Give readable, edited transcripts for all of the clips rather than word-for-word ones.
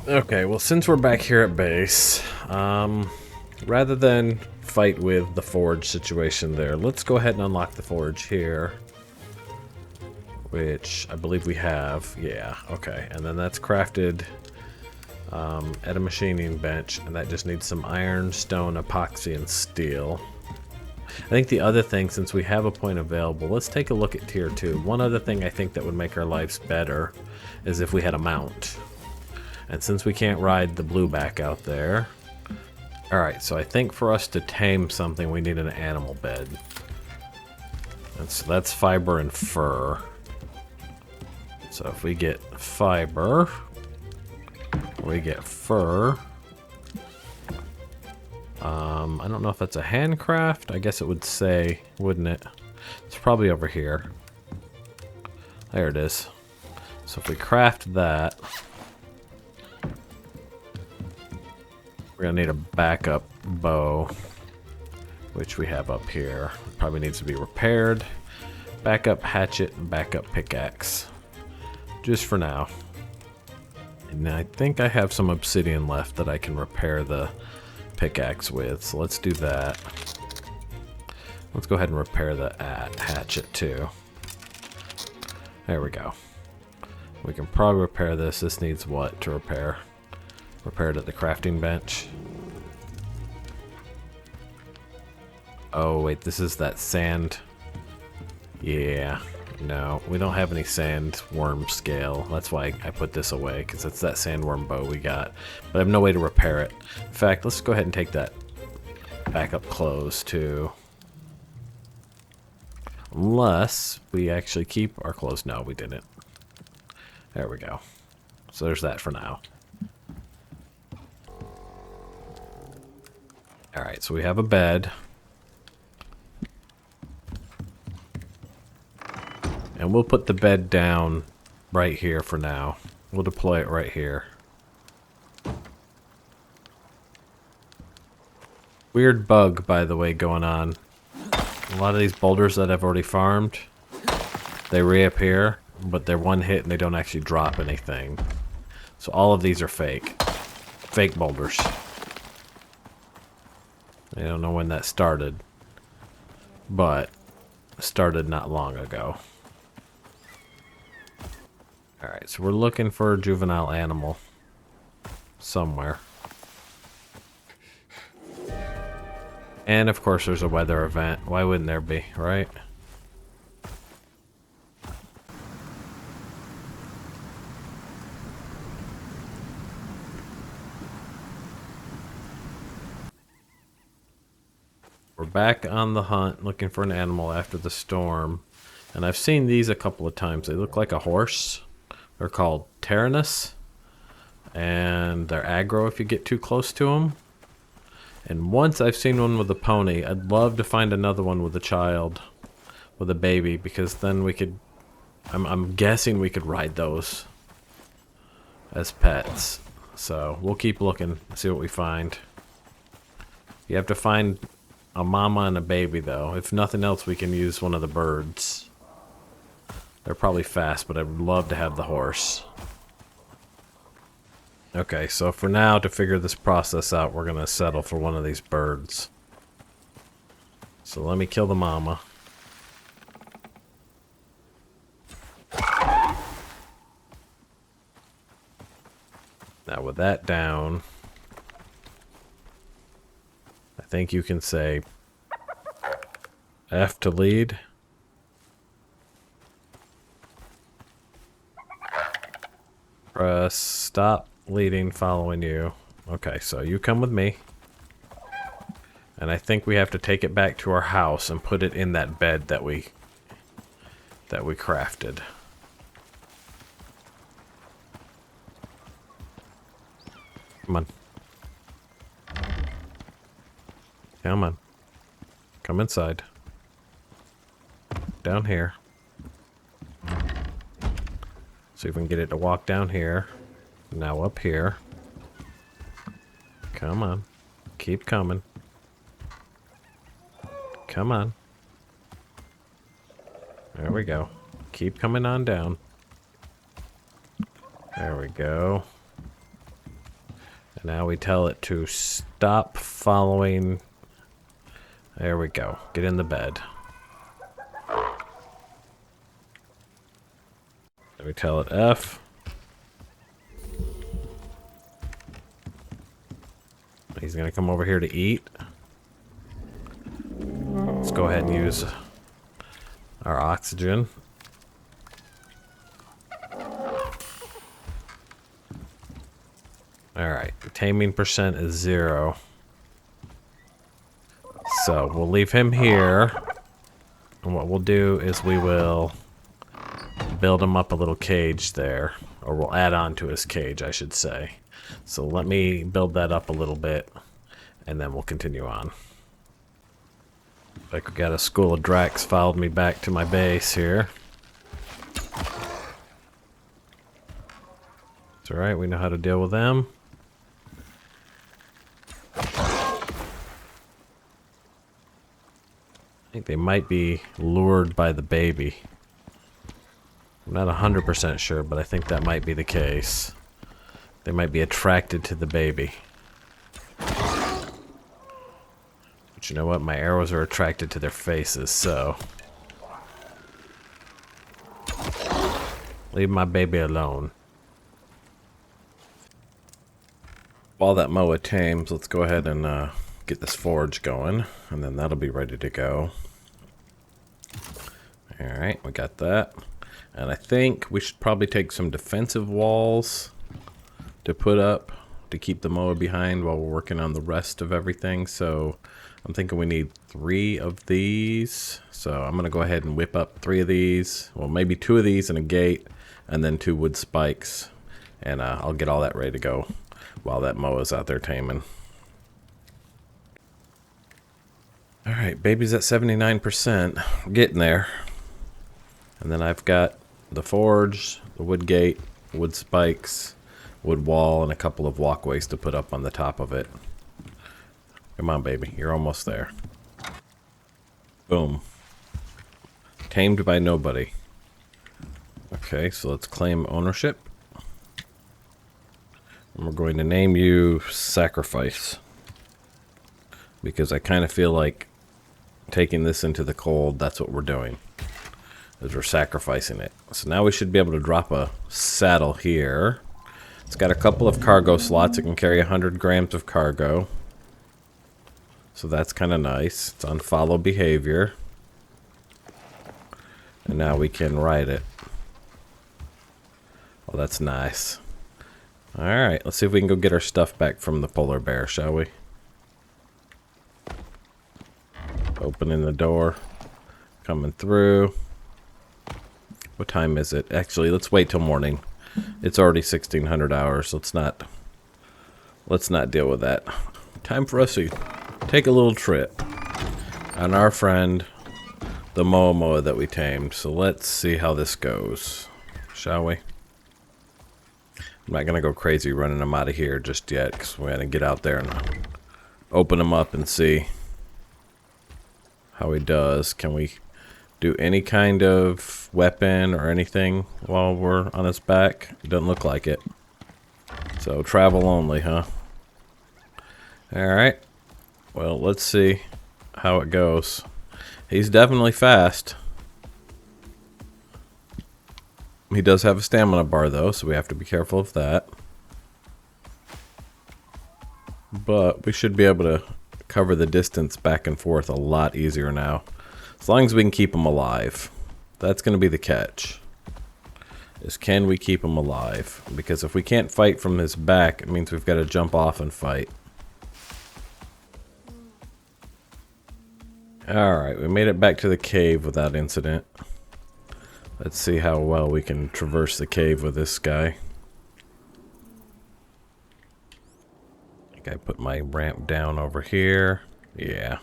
Okay, well, since we're back here at base, rather than fight with the forge situation there, let's go ahead and unlock the forge here. Which I believe we have. Yeah, okay. And then that's crafted at a machining bench, and that just needs some iron, stone, epoxy, and steel. I think the other thing, since we have a point available, let's take a look at tier 2. One other thing I think that would make our lives better is if we had a mount. And since we can't ride the blueback out there... Alright, so I think for us to tame something, we need an animal bed. And so that's fiber and fur. So if we get fiber, we get fur. I don't know if that's a handcraft. I guess it would say, wouldn't it? It's probably over here. There it is. So if we craft that, we're gonna need a backup bow, which we have up here. Probably needs to be repaired. Backup hatchet and backup pickaxe. Just for now. And I think I have some obsidian left that I can repair the pickaxe with, so let's do that. Let's go ahead and repair the hatchet too. There we go. We can probably repair this. This needs what to repair? Repair it at the crafting bench. Oh wait, this is that sand. Yeah. No, we don't have any sandworm scale. That's why I put this away, because it's that sandworm bow we got. But I have no way to repair it. In fact, let's go ahead and take that backup clothes too. Unless we actually keep our clothes. No, we didn't. There we go. So there's that for now. Alright, so we have a bed. And we'll put the bed down right here for now. We'll deploy it right here. Weird bug, by the way, going on. A lot of these boulders that I've already farmed, they reappear, but they're one hit and they don't actually drop anything. So all of these are fake. Fake boulders. I don't know when that started, but it started not long ago. Alright, so we're looking for a juvenile animal somewhere. And of course there's a weather event. Why wouldn't there be, right? We're back on the hunt looking for an animal after the storm. And I've seen these a couple of times. They look like a horse. They're called Tyrannus, and they're aggro if you get too close to them. And once I've seen one with a pony. I'd love to find another one with a child, with a baby, because then we could, I'm guessing we could ride those as pets. So we'll keep looking, see what we find. You have to find a mama and a baby though. If nothing else, we can use one of the birds. They're probably fast, but I would love to have the horse. Okay, so for now, to figure this process out, we're going to settle for one of these birds. So let me kill the mama. Now with that down, I think you can say F to lead. Press stop leading, following you. Okay, so you come with me. And I think we have to take it back to our house and put it in that bed that we crafted. Come on. Come on. Come inside. Down here. See if we can get it to walk down here. Now up here. Come on. Keep coming. Come on. There we go. Keep coming on down. There we go. Now we tell it to stop following. There we go. Get in the bed. Then we tell it F. He's going to come over here to eat. Let's go ahead and use our oxygen. Alright, taming percent is 0. So we'll leave him here. And what we'll do is we will build him up a little cage there. Or we'll add on to his cage, I should say. So let me build that up a little bit. And then we'll continue on. Like we got a school of Dracs followed me back to my base here. It's alright, we know how to deal with them. I think they might be lured by the baby. I'm not 100% sure, but I think that might be the case. They might be attracted to the baby. But you know what? My arrows are attracted to their faces, so... leave my baby alone. While that moa tames, let's go ahead and get this forge going, and then that'll be ready to go. Alright, we got that. And I think we should probably take some defensive walls to put up to keep the moa behind while we're working on the rest of everything. So I'm thinking we need 3 of these. So I'm going to go ahead and whip up 3 of these. Well, maybe 2 of these and a gate, and then 2 wood spikes. And I'll get all that ready to go while that moa's out there taming. Alright, baby's at 79%. We're getting there. And then I've got the forge, the wood gate, wood spikes, wood wall, and a couple of walkways to put up on the top of it. Come on, baby. You're almost there. Boom. Tamed by nobody. Okay, so let's claim ownership. And we're going to name you Sacrifice. Because I kind of feel like taking this into the cold, that's what we're doing. Is we're sacrificing it. So now we should be able to drop a saddle here. It's got a couple of cargo slots. It can carry 100 grams of cargo. So that's kind of nice. It's on follow behavior. And now we can ride it. Well, that's nice. Alright, let's see if we can go get our stuff back from the polar bear, shall we? Opening the door. Coming through. What time is it? Actually, let's wait till morning. It's already 1600 hours. Let's not deal with that. Time for us to take a little trip on our friend, the moa that we tamed. So let's see how this goes, shall we? I'm not gonna go crazy running him out of here just yet, because we're gonna get out there and open him up and see how he does. Can we do any kind of weapon or anything while we're on his back? It doesn't look like it. So travel only, huh? Alright. Well, let's see how it goes. He's definitely fast. He does have a stamina bar though, so we have to be careful of that. But we should be able to cover the distance back and forth a lot easier now. As long as we can keep him alive. That's going to be the catch. Is can we keep him alive? Because if we can't fight from his back, it means we've got to jump off and fight. Alright, we made it back to the cave without incident. Let's see how well we can traverse the cave with this guy. I think I put my ramp down over here. Yeah.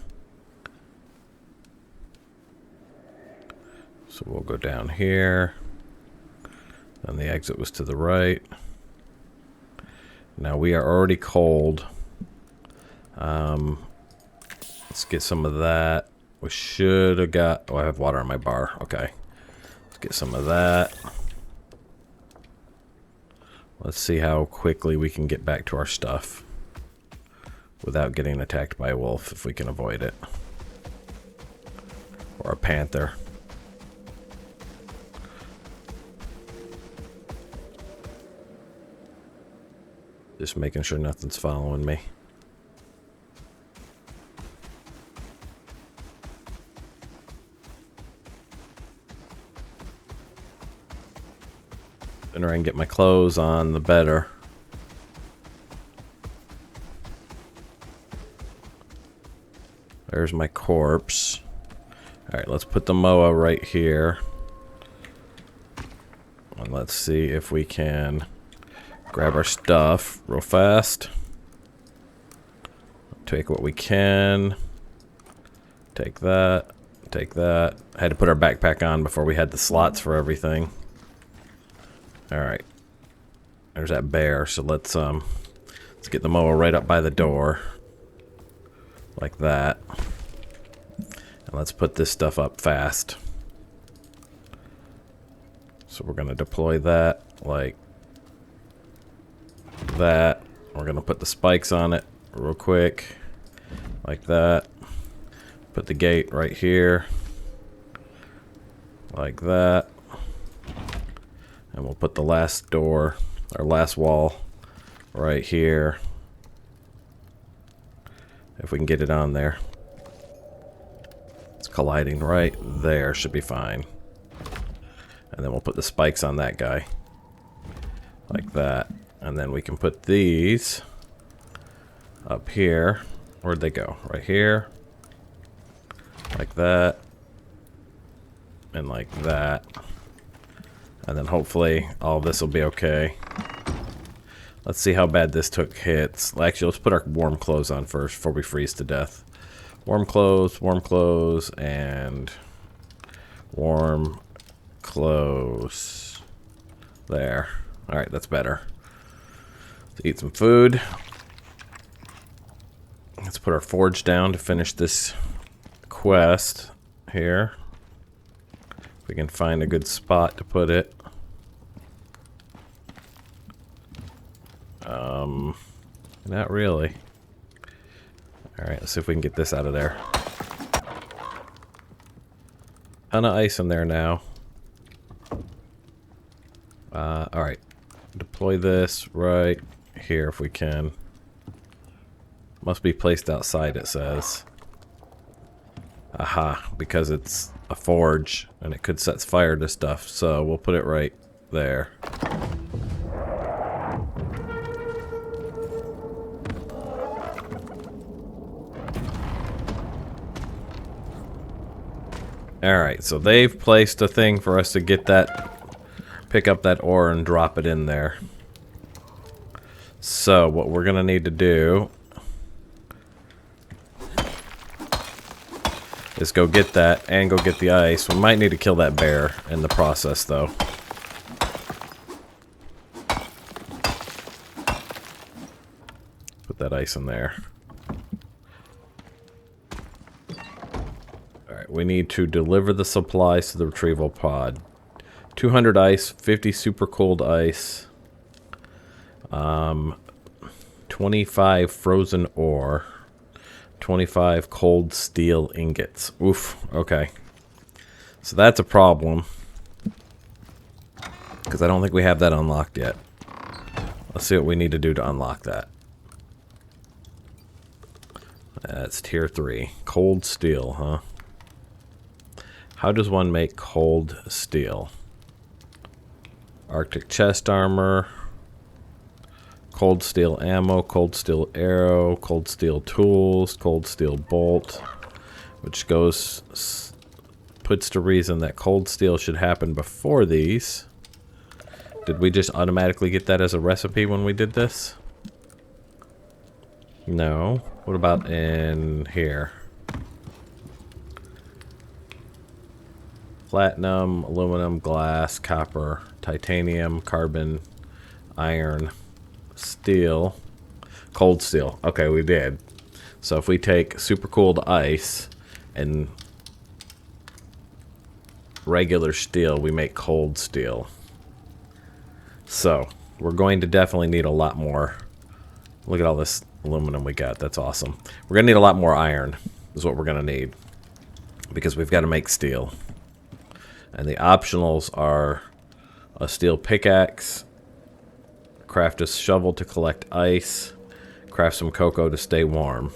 So we'll go down here. And the exit was to the right. Now we are already cold. Let's get some of that. We should have got... oh, I have water on my bar. Okay. Let's get some of that. Let's see how quickly we can get back to our stuff. without getting attacked by a wolf if we can avoid it. Or a panther. Just making sure nothing's following me. The sooner I can get my clothes on, the better. There's my corpse. Alright, let's put the MOA right here. And let's see if we can grab our stuff real fast. Take what we can. Take that. Take that. I had to put our backpack on before we had the slots for everything. Alright. There's that bear, so let's get the MOA right up by the door. Like that. And let's put this stuff up fast. So we're gonna deploy that like that. We're gonna put the spikes on it real quick. Like that. Put the gate right here. Like that. And we'll put the last door, or last wall, right here. If we can get it on there. It's colliding right there, should be fine. And then we'll put the spikes on that guy. Like that. And then we can put these up here. Where'd they go? Right here. Like that. And like that. And then hopefully all of this will be okay. Let's see how bad this took hits. Actually, let's put our warm clothes on first before we freeze to death. Warm clothes, and warm clothes. There. Alright, that's better. Let's eat some food. Let's put our forge down to finish this quest here. If we can find a good spot to put it. Not really. Alright, let's see if we can get this out of there. Ton of ice in there now. Alright. Deploy this right here if we can. Must be placed outside, it says. Aha, because it's a forge and it could set fire to stuff, so we'll put it right there. Alright, so they've placed a thing for us to get that, pick up that ore and drop it in there. So, what we're gonna need to do is go get that and go get the ice. We might need to kill that bear in the process, though. Put that ice in there. We need to deliver the supplies to the retrieval pod. 200 ice, 50 super cold ice, 25 frozen ore, 25 cold steel ingots. Oof, okay. So that's a problem. Because I don't think we have that unlocked yet. Let's see what we need to do to unlock that. That's tier 3. Cold steel, huh? How does one make cold steel? Arctic chest armor, cold steel ammo, cold steel arrow, cold steel tools, cold steel bolt, which puts to reason that cold steel should happen before these. Did we just automatically get that as a recipe when we did this? No. What about in here? Platinum, aluminum, glass, copper, titanium, carbon, iron, steel, cold steel. Okay, we did. So if we take super cooled ice and regular steel, we make cold steel. So we're going to definitely need a lot more. Look at all this aluminum we got. That's awesome. We're gonna need a lot more iron is what we're gonna need, because we've got to make steel. And the optionals are a steel pickaxe, craft a shovel to collect ice, craft some cocoa to stay warm.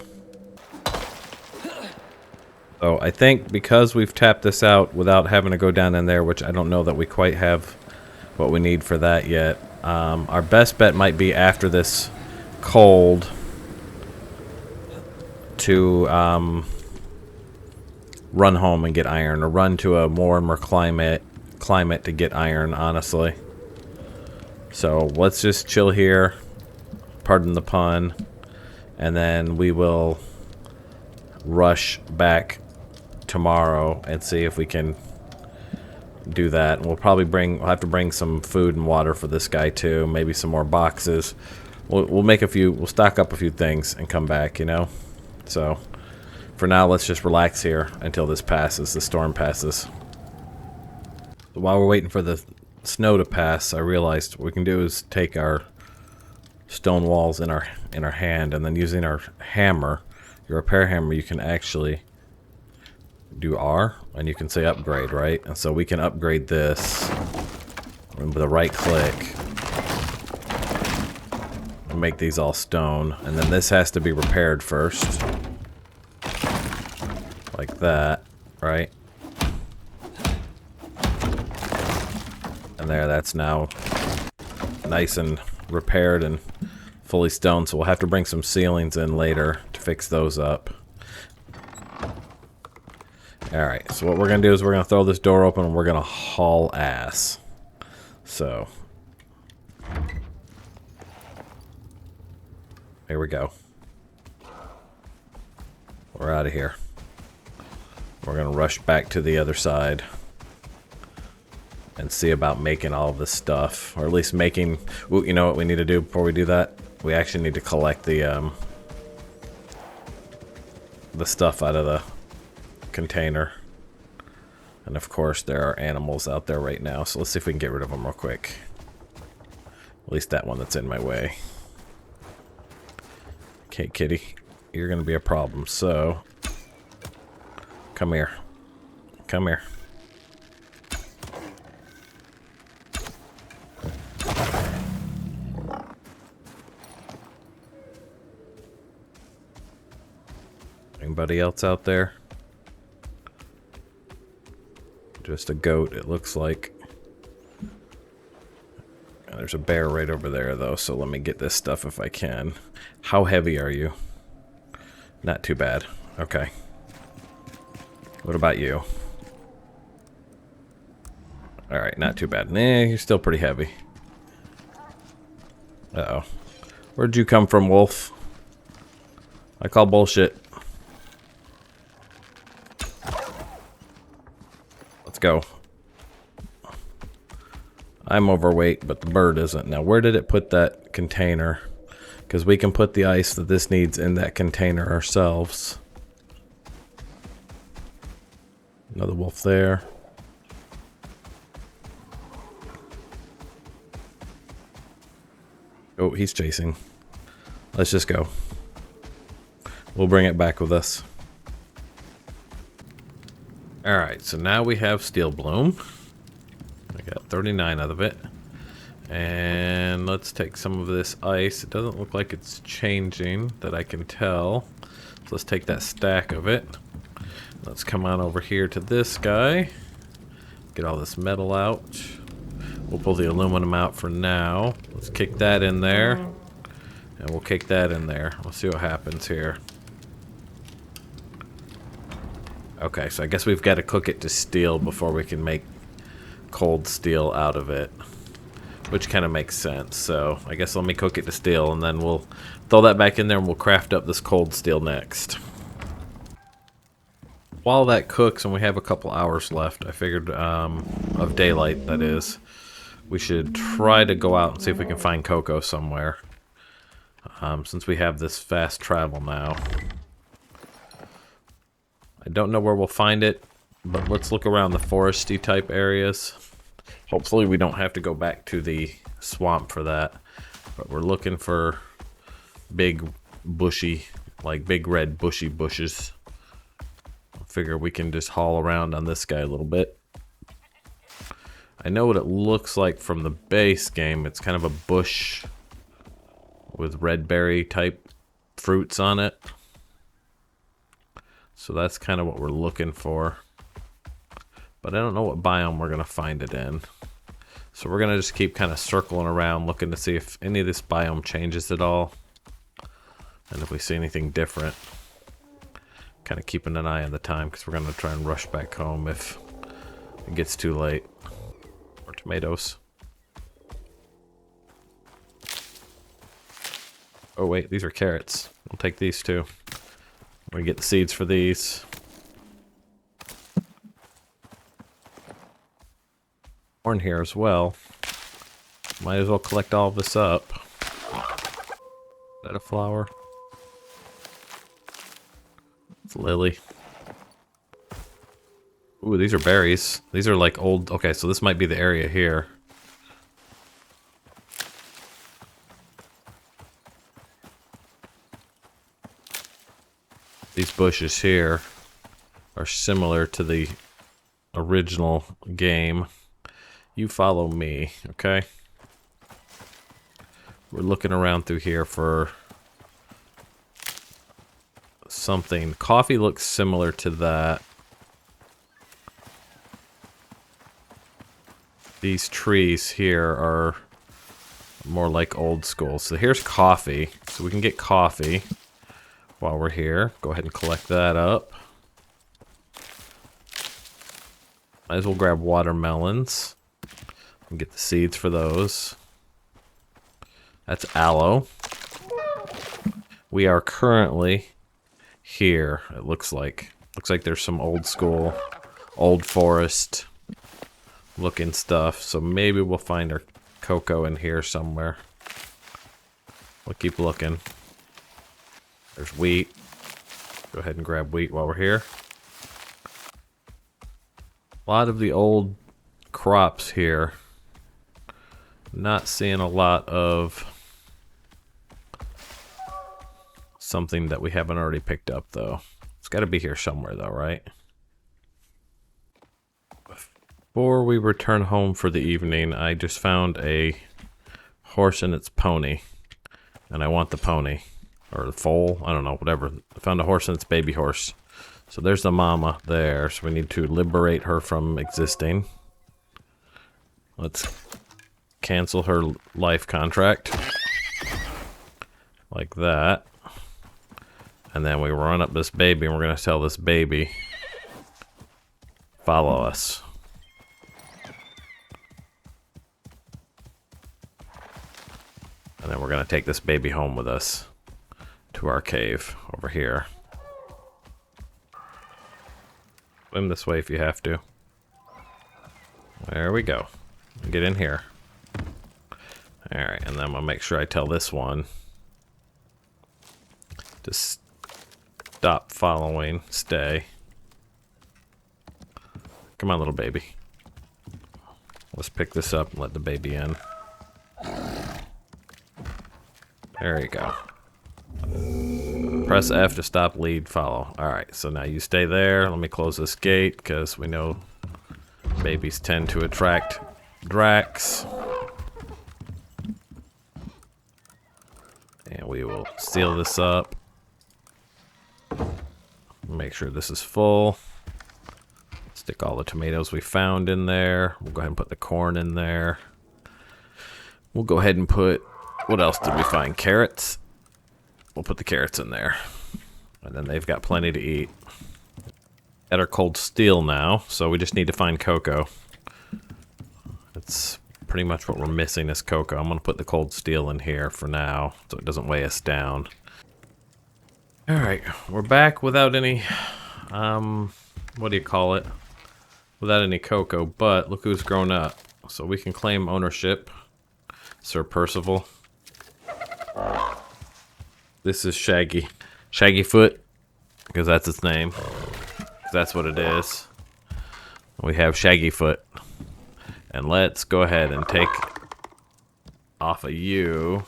So I think because we've tapped this out without having to go down in there, which I don't know that we quite have what we need for that yet, our best bet might be after this cold to run home and get iron, or run to a warmer climate to get iron, honestly. So let's just chill here, pardon the pun, and then we will rush back tomorrow and see if we can do that. And we'll have to bring some food and water for this guy too, maybe some more boxes. We'll stock up a few things and come back, you know. So for now, let's just relax here until this passes, the storm passes. While we're waiting for the snow to pass, I realized what we can do is take our stone walls in our hand, and then using our hammer, your repair hammer, you can actually do R, and you can say upgrade, right? And so we can upgrade this with a right click and make these all stone. And then this has to be repaired first, like that, right? And there, that's now nice and repaired and fully stone. So we'll have to bring some ceilings in later to fix those up. Alright, so what we're going to do is we're going to throw this door open and we're going to haul ass. So, here we go. We're out of here. We're going to rush back to the other side and see about making all of this stuff. Or at least making... Ooh, you know what we need to do before we do that? We actually need to collect the stuff out of the container. And of course there are animals out there right now, so let's see if we can get rid of them real quick. At least that one that's in my way. Okay, kitty, you're gonna be a problem, so come here. Come here. Anybody else out there? Just a goat, it looks like. And there's a bear right over there, though, so let me get this stuff if I can. How heavy are you? Not too bad. Okay. What about you? Alright, not too bad. Nah, you're still pretty heavy. Uh-oh. Where'd you come from, wolf? I call bullshit. Go. I'm overweight, but the bird isn't. Now, where did it put that container? Because we can put the ice that this needs in that container ourselves. Another wolf there. Oh, he's chasing. Let's just go. We'll bring it back with us. Alright, so now we have steel bloom. I got 39 out of it. And let's take some of this ice. It doesn't look like it's changing that I can tell. So let's take that stack of it. Let's come on over here to this guy. Get all this metal out. We'll pull the aluminum out for now. Let's kick that in there. And we'll kick that in there. We'll see what happens here. Okay, so I guess we've got to cook it to steel before we can make cold steel out of it. Which kind of makes sense. So I guess let me cook it to steel and then we'll throw that back in there and we'll craft up this cold steel next. While that cooks and we have a couple hours left, I figured, of daylight that is, we should try to go out and see if we can find cocoa somewhere. Since we have this fast travel now. I don't know where we'll find it, but let's look around the foresty type areas. Hopefully we don't have to go back to the swamp for that. But we're looking for big bushy, like big red bushy bushes. I figure we can just haul around on this guy a little bit. I know what it looks like from the base game. It's kind of a bush with red berry type fruits on it. So that's kind of what we're looking for. But I don't know what biome we're going to find it in. So we're going to just keep kind of circling around looking to see if any of this biome changes at all. And if we see anything different. Kind of keeping an eye on the time because we're going to try and rush back home if it gets too late. More tomatoes. Oh wait, these are carrots. We'll take these too. We get the seeds for these. Corn here as well. Might as well collect all of this up. Is that a flower? It's a lily. Ooh, these are berries. These are like old... Okay, so this might be the area here. These bushes here are similar to the original game. You follow me, okay? We're looking around through here for something. Coffee looks similar to that. These trees here are more like old school. So here's coffee. So we can get coffee while we're here. Go ahead and collect that up. Might as well grab watermelons and get the seeds for those. That's aloe. We are currently here, it looks like. Looks like there's some old school, old forest looking stuff. So maybe we'll find our cocoa in here somewhere. We'll keep looking. There's wheat. Go ahead and grab wheat while we're here. A lot of the old crops here. Not seeing a lot of something that we haven't already picked up, though. It's got to be here somewhere, though, right? Before we return home for the evening, I just found a horse and its pony. And I want the pony. Or the foal, I don't know, whatever. I found a horse and its baby horse. So there's the mama there. So we need to liberate her from existing. Let's cancel her life contract. Like that. And then we run up this baby and we're going to tell this baby, follow us. And then we're going to take this baby home with us to our cave over here. Swim this way if you have to. There we go. Get in here. Alright, and then I'm going to make sure I tell this one to stop following, stay. Come on, little baby. Let's pick this up and let the baby in. There you go. Press F to stop, lead, follow. Alright, so now you stay there. Let me close this gate because we know babies tend to attract Drax. And we will seal this up. Make sure this is full. Stick all the tomatoes we found in there. We'll go ahead and put the corn in there. We'll go ahead and put, what else did we find? Carrots. We'll put the carrots in there. And then they've got plenty to eat. At our cold steel now, so we just need to find cocoa. That's pretty much what we're missing is cocoa. I'm going to put the cold steel in here for now, so it doesn't weigh us down. Alright, we're back without any, what do you call it? Without any cocoa, but look who's grown up. So we can claim ownership. Sir Percival. This is Shaggy. Shaggyfoot, because that's its name. That's what it is. We have Shaggyfoot. And let's go ahead and take off of you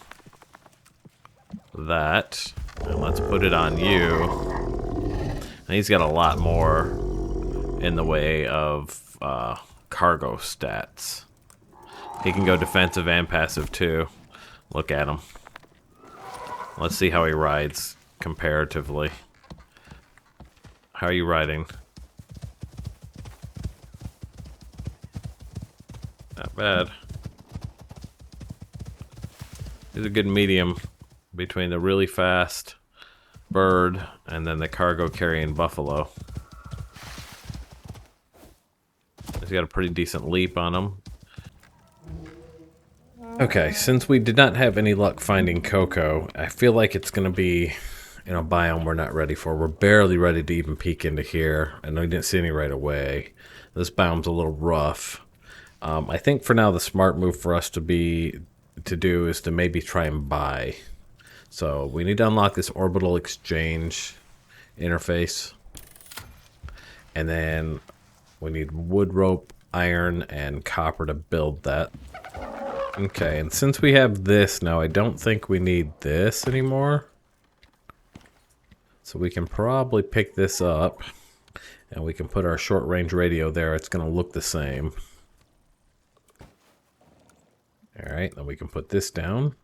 that. And let's put it on you. And he's got a lot more in the way of cargo stats. He can go defensive and passive too. Look at him. Let's see how he rides comparatively. How are you riding? Not bad. He's a good medium between the really fast bird and then the cargo carrying buffalo. He's got a pretty decent leap on him. Okay, since we did not have any luck finding cocoa, I feel like it's going to be in a biome we're not ready for. We're barely ready to even peek into here, and we didn't see any right away. This biome's a little rough. I think for now the smart move for us to do is to maybe try and buy. So we need to unlock this orbital exchange interface, and then we need wood, rope, iron, and copper to build that. Okay, and since we have this now, I don't think we need this anymore. So we can probably pick this up, and we can put our short-range radio there. It's going to look the same. Alright, then we can put this down.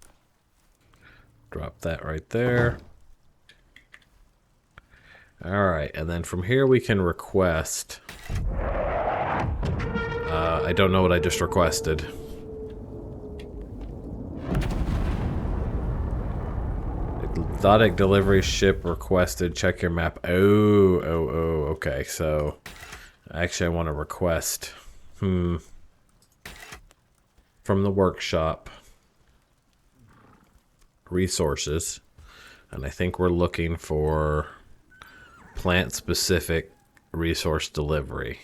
Drop that right there. Alright, and then from here we can request. I don't know what I just requested. Exotic delivery ship requested. Check your map. Oh, okay. So, actually I want to request. From the workshop. Resources. And I think we're looking for plant-specific resource delivery.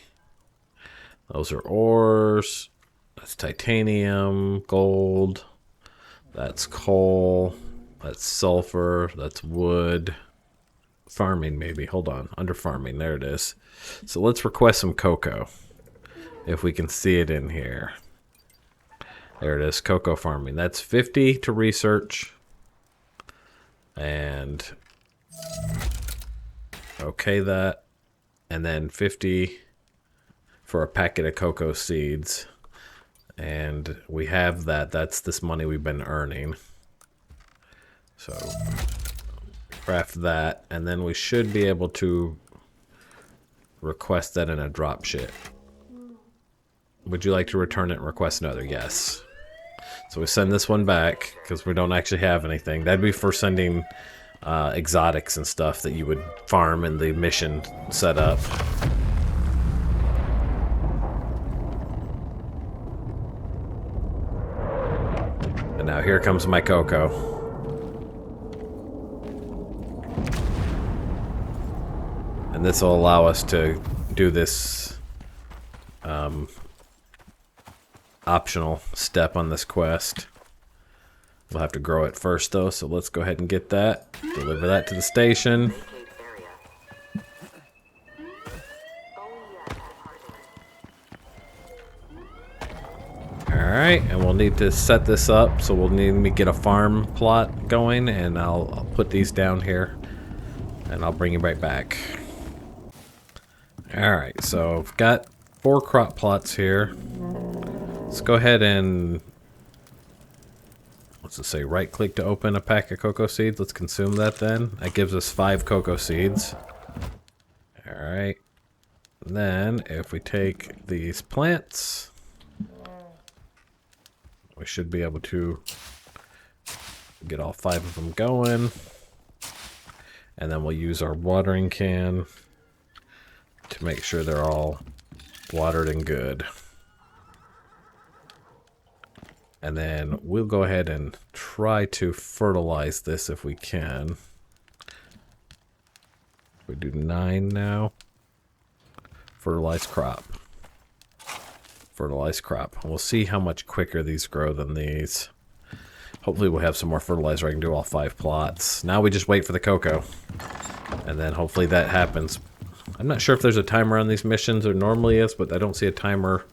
Those are ores. That's titanium, gold. That's coal. That's sulfur. That's wood. Farming, maybe. Hold on. Under farming. There it is. So let's request some cocoa. If we can see it in here. There it is. Cocoa farming. That's 50 to research. And okay that. And then 50 for a packet of cocoa seeds. And we have that. That's this money we've been earning. So craft that, and then we should be able to request that in a drop ship. Would you like to return it and request another? Yes. So we send this one back because we don't actually have anything. That'd be for sending exotics and stuff that you would farm in the mission setup. And now here comes my cocoa. And this will allow us to do this optional step on this quest. We'll have to grow it first though, so let's go ahead and get that. Deliver that to the station. Alright, and we'll need to set this up, so we'll need to get a farm plot going, and I'll put these down here, and I'll bring you right back. Alright, so I've got 4 crop plots here. Let's go ahead and, what's it say, right click to open a pack of cocoa seeds. Let's consume that then. That gives us 5 cocoa seeds. Alright. Then, if we take these plants, we should be able to get all 5 of them going. And then we'll use our watering can to make sure they're all watered and good. And then we'll go ahead and try to fertilize this if we can. We do 9 now. Fertilize crop. Fertilize crop. We'll see how much quicker these grow than these. Hopefully we'll have some more fertilizer. I can do all 5 plots. Now we just wait for the cocoa. And then hopefully that happens. I'm not sure if there's a timer on these missions. There normally is, but I don't see a timer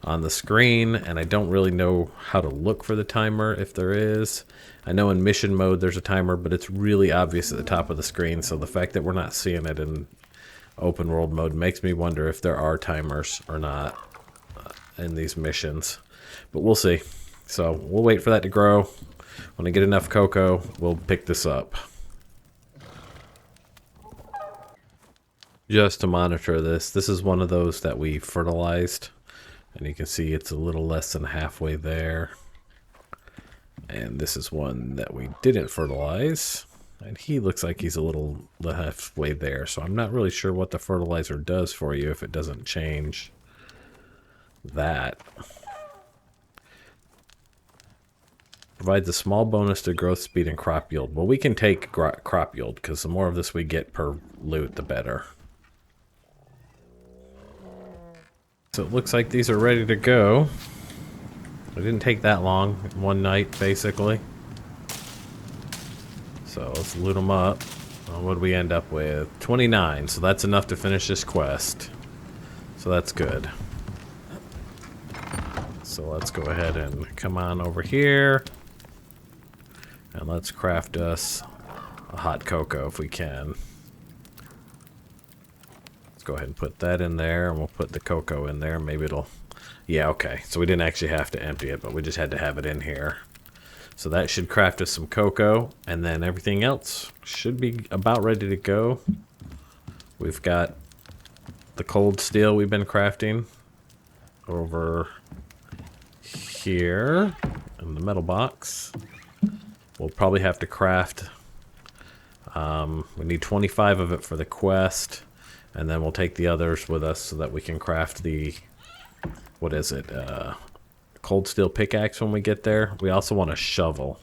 on the screen, and I don't really know how to look for the timer if there is. I know in mission mode there's a timer, but it's really obvious at the top of the screen, so the fact that we're not seeing it in open world mode makes me wonder if there are timers or not in these missions. But we'll see. So we'll wait for that to grow. When I get enough cocoa, we'll pick this up. Just to monitor this, this is one of those that we fertilized. And you can see it's a little less than halfway there. And this is one that we didn't fertilize. And he looks like he's a little halfway there. So I'm not really sure what the fertilizer does for you if it doesn't change that. Provides a small bonus to growth speed and crop yield. Well, we can take crop yield because the more of this we get per loot, the better. So it looks like these are ready to go. It didn't take that long, one night basically. So let's loot them up. What did we end up with? 29, so that's enough to finish this quest. So that's good. So let's go ahead and come on over here. And let's craft us a hot cocoa if we can. Let's go ahead and put that in there, and we'll put the cocoa in there. Maybe it'll... Yeah, okay. So we didn't actually have to empty it, but we just had to have it in here. So that should craft us some cocoa, and then everything else should be about ready to go. We've got the cold steel we've been crafting over here in the metal box. We'll probably have to craft, we need 25 of it for the quest, and then we'll take the others with us so that we can craft the, what is it, cold steel pickaxe when we get there. We also want a shovel,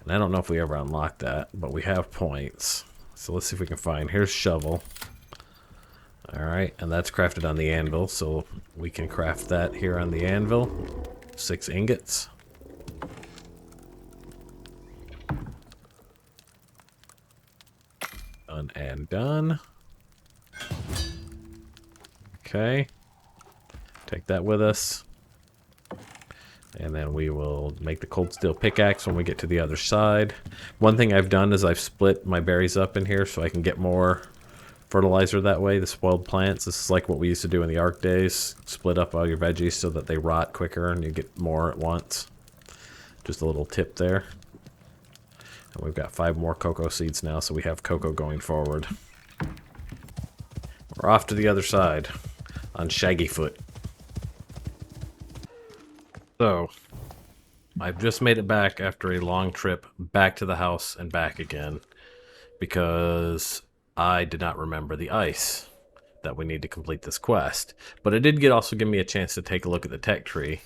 and I don't know if we ever unlocked that, but we have points. So let's see if we can find, here's shovel. Alright, and that's crafted on the anvil, so we can craft that here on the anvil. 6 ingots. Done and done. Okay. Take that with us. And then we will make the cold steel pickaxe when we get to the other side. One thing I've done is I've split my berries up in here so I can get more fertilizer that way, the spoiled plants. This is like what we used to do in the ARC days. Split up all your veggies so that they rot quicker and you get more at once. Just a little tip there. And we've got 5 more cocoa seeds now, so we have cocoa going forward. We're off to the other side on Shaggy Foot. So, I've just made it back after a long trip back to the house and back again because I did not remember the ice that we need to complete this quest. But it did also give me a chance to take a look at the tech tree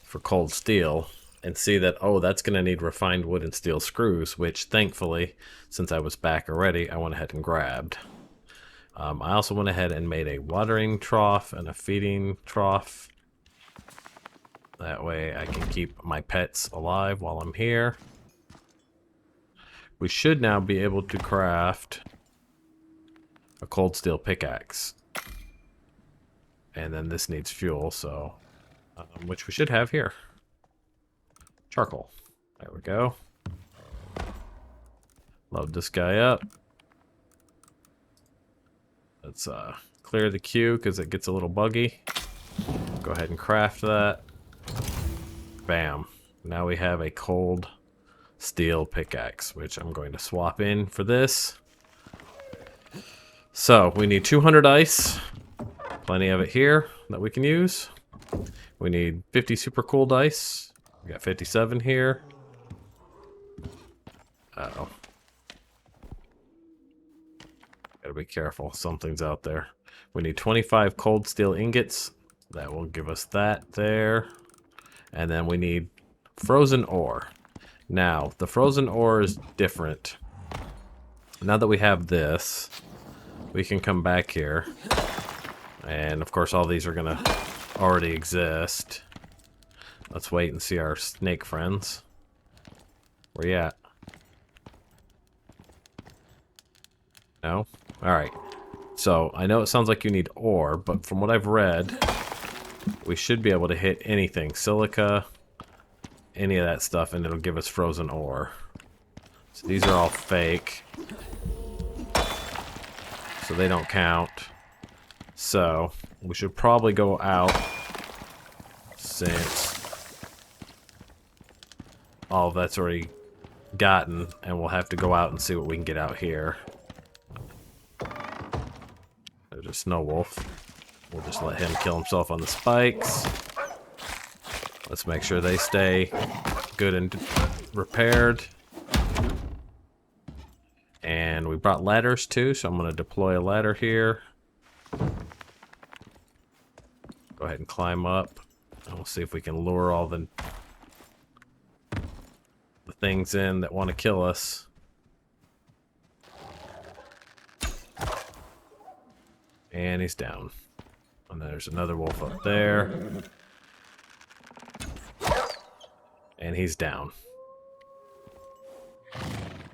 for cold steel and see that, oh, that's going to need refined wood and steel screws, which thankfully, since I was back already, I went ahead and grabbed. I also went ahead and made a watering trough and a feeding trough. That way I can keep my pets alive while I'm here. We should now be able to craft a cold steel pickaxe. And then this needs fuel, so which we should have here. Charcoal. There we go. Load this guy up. Let's clear the queue because it gets a little buggy. Go ahead and craft that. Bam. Now we have a cold steel pickaxe, which I'm going to swap in for this. So we need 200 ice. Plenty of it here that we can use. We need 50 super cooled ice. We got 57 here. Uh-oh. Gotta be careful. Something's out there. We need 25 cold steel ingots. That will give us that there. And then we need frozen ore. Now, the frozen ore is different. Now that we have this, we can come back here. And of course, all these are gonna already exist. Let's wait and see our snake friends. Where you at? No? Alright. So, I know it sounds like you need ore, but from what I've read, we should be able to hit anything. Silica, any of that stuff, and it'll give us frozen ore. So these are all fake. So they don't count. So we should probably go out since all of that's already gotten, and we'll have to go out and see what we can get out here. There's a snow wolf. We'll just let him kill himself on the spikes. Let's make sure they stay good and repaired. And we brought ladders too, so I'm going to deploy a ladder here. Go ahead and climb up. And we'll see if we can lure all the things in that want to kill us. And he's down. And there's another wolf up there. And he's down.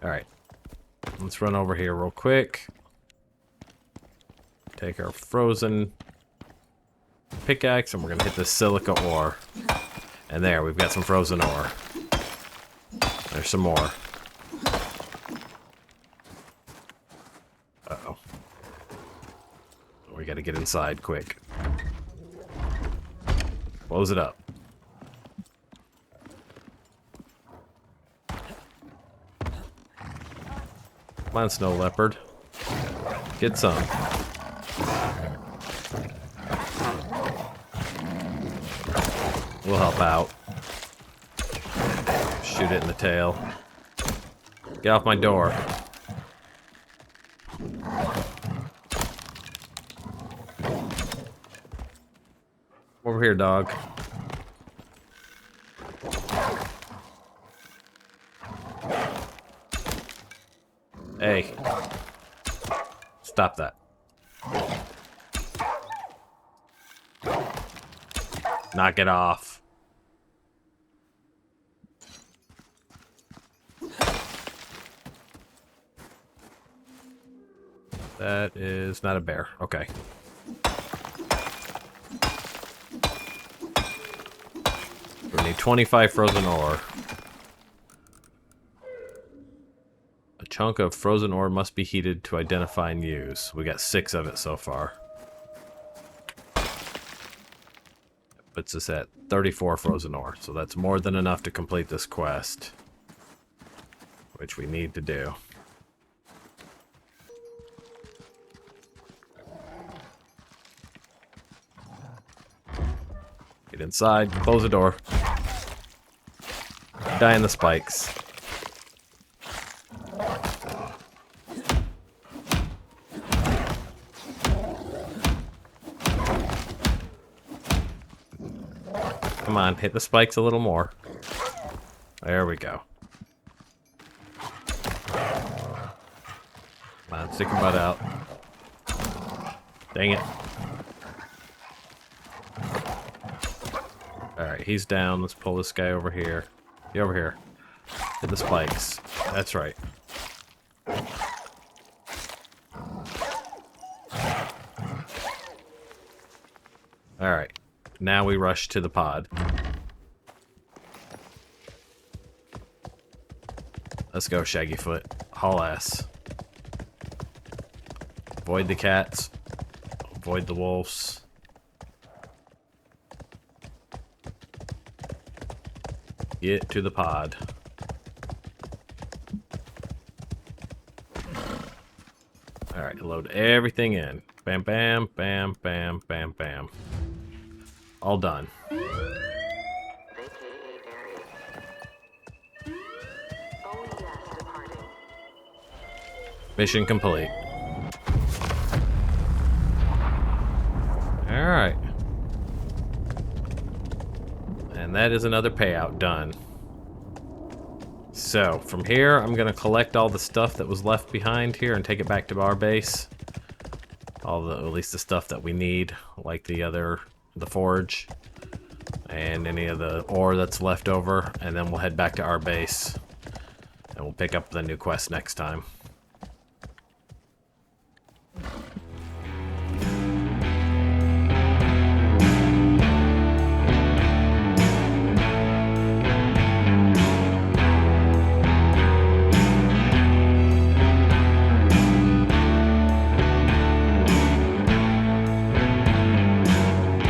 Alright. Let's run over here real quick. Take our frozen pickaxe and we're going to hit the silica ore. And there, we've got some frozen ore. There's some more. Uh-oh. We gotta get inside quick. Close it up. Come on, snow leopard. Get some. We'll help out. Shoot it in the tail. Get off my door. Over here, dog. Hey. Stop that. Knock it off. That is not a bear. Okay. We need 25 frozen ore. A chunk of frozen ore must be heated to identify and use. We got 6 of it so far. That puts us at 34 frozen ore. So that's more than enough to complete this quest, which we need to do. Get inside, close the door. Die in the spikes. Come on, hit the spikes a little more. There we go. Come on, stick your butt out. Dang it. Alright, he's down. Let's pull this guy over here. Get over here. Hit the spikes. That's right. Alright. Now we rush to the pod. Let's go, Shaggyfoot. Haul ass. Avoid the cats. Avoid the wolves. Get to the pod. Alright, load everything in. Bam, bam, bam, bam, bam, bam. All done. Mission complete. Alright. And that is another payout done. So, from here, I'm going to collect all the stuff that was left behind here and take it back to our base. All the, at least the stuff that we need, like the forge, and any of the ore that's left over, and then we'll head back to our base, and we'll pick up the new quest next time.